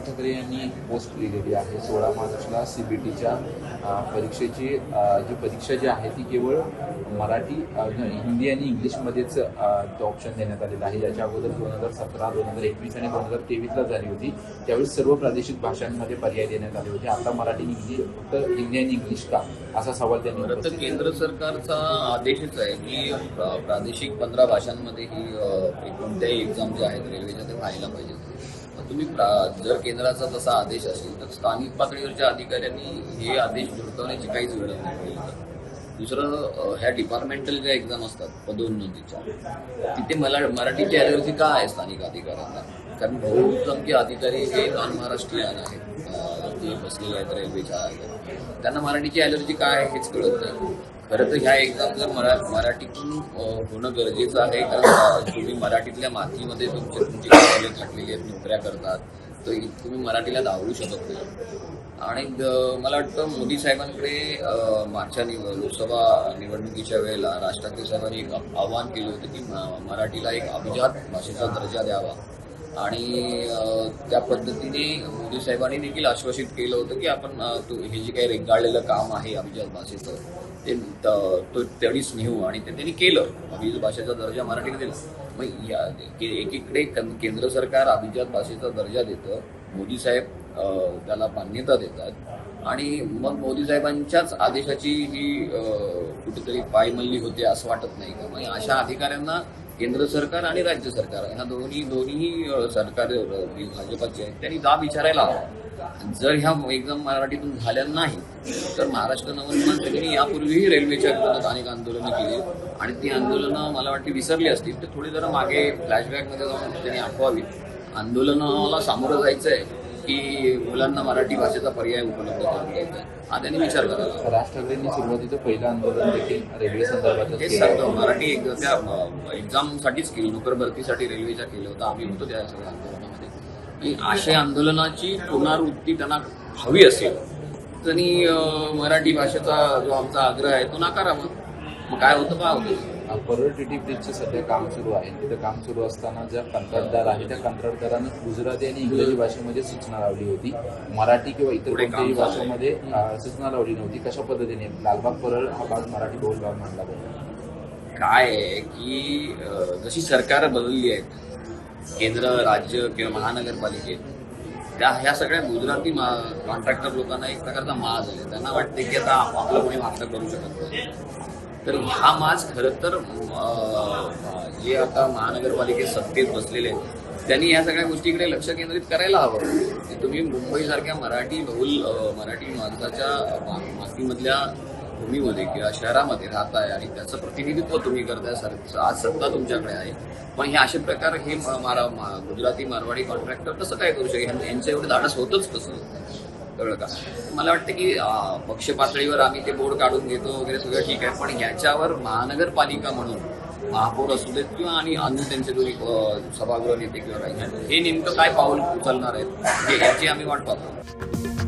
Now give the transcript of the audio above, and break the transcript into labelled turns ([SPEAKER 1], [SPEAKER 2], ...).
[SPEAKER 1] ठाकरे यांनी एक पोस्ट लिहिलेली आहे. 16 मार्चला CBTच्या परीक्षेची जी परीक्षा जी आहे ती केवळ मराठी हिंदी आणि इंग्लिशमध्येच तो ऑप्शन देण्यात आलेला आहे. याच्या अगोदर 2017, 2021 आणि 2023ला झाली होती. त्यावेळी सर्व प्रादेशिक भाषांमध्ये पर्याय देण्यात आले होते. आता मराठी हिंदी फक्त हिंदी आणि इंग्लिश का, असा सवाल त्यांनी
[SPEAKER 2] खरं तर केंद्र सरकारचा आदेशच आहे की प्रादेशिक 15 भाषांमध्ये ही कोणत्याही एक्झाम ज्या आहेत रेल्वेच्या ते व्हायला पाहिजेत. तुम्ही जर केंद्राचा तसा आदेश असेल तर स्थानिक पातळीवरच्या अधिकाऱ्यांनी हे आदेश धुडकावण्याची काहीच गरज नाही. दुसरं, ह्या डिपार्टमेंटल ज्या एक्झाम असतात पदोन्नतीच्या, तिथे मराठीची ॲलर्जी का आहे स्थानिक अधिकाऱ्यांना? कारण बहुसंख्य अधिकारी हे नॉन महाराष्ट्रीयन आहेत जे बसलेले आहेत रेल्वेच्या. त्यांना मराठीची ॲलर्जी काय आहे हेच कळत नाही. खरं तर ह्या एक्झाम जर मराठीतून होणं गरजेचं आहे, कारण तुम्ही मराठीतल्या मातीमध्ये तुमची कार्यालय घातलेली आहेत, नोकऱ्या करतात, तर तुम्ही मराठीला धावू शकत नाही. आणि मला वाटतं मोदी साहेबांकडे मागच्या लोकसभा निवडणुकीच्या वेळेला राज ठाकरे साहेबांनी एक आवाहन केलं होतं की मराठीला एक अभिजात भाषेचा दर्जा द्यावा. आणि त्या पद्धतीने मोदी साहेबांनी देखील आश्वासित केलं होतं की आपण हे जे काही रेंगाळलेलं काम आहे अभिजात भाषेचं ते तेवढीच नेऊ, आणि ते त्यांनी केलं. अभिजात भाषेचा दर्जा मराठीला दिला. मग एकीकडे केंद्र सरकार अभिजात भाषेचा दर्जा देतं, मोदी साहेब त्याला मान्यता देतात, आणि मग मोदी साहेबांच्याच आदेशाची ही कुठेतरी पायमल्ली होते असं वाटत नाही का? म्हणजे अशा अधिकाऱ्यांना केंद्र सरकार आणि राज्य सरकार ह्या दोन्ही सरकार भाजपाचे आहेत, त्यांनी जाब विचारायला हवा. जर ह्या एक्झाम मराठीतून झाल्या नाही तर महाराष्ट्र नवनिर्माण सेनेने यापूर्वीही रेल्वेच्या विरोधात अनेक आंदोलनं केली, आणि ती आंदोलनं मला वाटते विसरली असतील तर थोडी जरा मागे फ्लॅशबॅकमध्ये जाऊन त्यांनी आठवावी. आंदोलनाला सामोरं जायचं आहे की मुलांना मराठी भाषेचा पर्याय उपलब्ध करून द्यायचा आहे, हा त्यांनी विचार करावा.
[SPEAKER 1] राज ठाकरेंनी सुरुवातीचं पहिलं आंदोलन देखील रेल्वे संदर्भात
[SPEAKER 2] हेच सांगतो, मराठी त्या एक्झामसाठीच केली, नोकर भरतीसाठी रेल्वेच्या केलं होतं. आम्ही होतो त्या सगळ्या आंदोलनामध्ये. अशा आंदोलनाची पुनरावृत्ती त्यांना हवी असेल त्यांनी मराठी भाषेचा जो आमचा आग्रह आहे तो नाकारावा. मग काय होतं का होतं?
[SPEAKER 1] परळ TT ब्रिजचं सध्या काम सुरू आहे. तिथं काम सुरू असताना ज्या कंत्राटदार आहे त्या कंत्राटदारानं गुजराती आणि इंग्रजी भाषेमध्ये सूचना लावली होती, मराठी किंवा इतर कोणत्याही भाषेमध्ये सूचना लावली नव्हती. कशा पद्धतीने लालबाग परळ हा भाग मराठी बहुल भाग मानला जातो?
[SPEAKER 2] काय आहे की जशी सरकार बदलली आहेत, केंद्र, राज्य किंवा महानगरपालिकेत, ह्या सगळ्या गुजराती कॉन्ट्रॅक्टर लोकांना एक प्रकारचा माज आहे. त्यांना वाटते की आता आपलं कोणी मागणं करू शकत नाही. तर हा माज खरं तर जे आता महानगरपालिकेत सत्तेत बसलेले आहेत त्यांनी ह्या सगळ्या गोष्टीकडे लक्ष केंद्रित करायला हवं. तुम्ही मुंबईसारख्या मराठी माणसाच्या मातीमधल्या भूमीमध्ये किंवा शहरामध्ये राहताय आणि त्याचं प्रतिनिधित्व तुम्ही करताय, आज सत्ता तुमच्याकडे आहे, पण हे असे प्रकार हे गुजराती मारवाडी कॉन्ट्रॅक्टर कसं काय करू शकेल? यांचं एवढं धाडस होतच कसं? कळलं का? मला वाटतं की पक्ष पातळीवर आम्ही ते बोर्ड काढून घेतो वगैरे सगळं ठीक आहे, पण ह्याच्यावर महानगरपालिका म्हणून महापौर असू देत किंवा आणि अन्य त्यांचे दोन्ही सभागृह नेते किंवा काही, हे नेमकं काय पाऊल उचलणार आहेत याची आम्ही वाट पाहतो.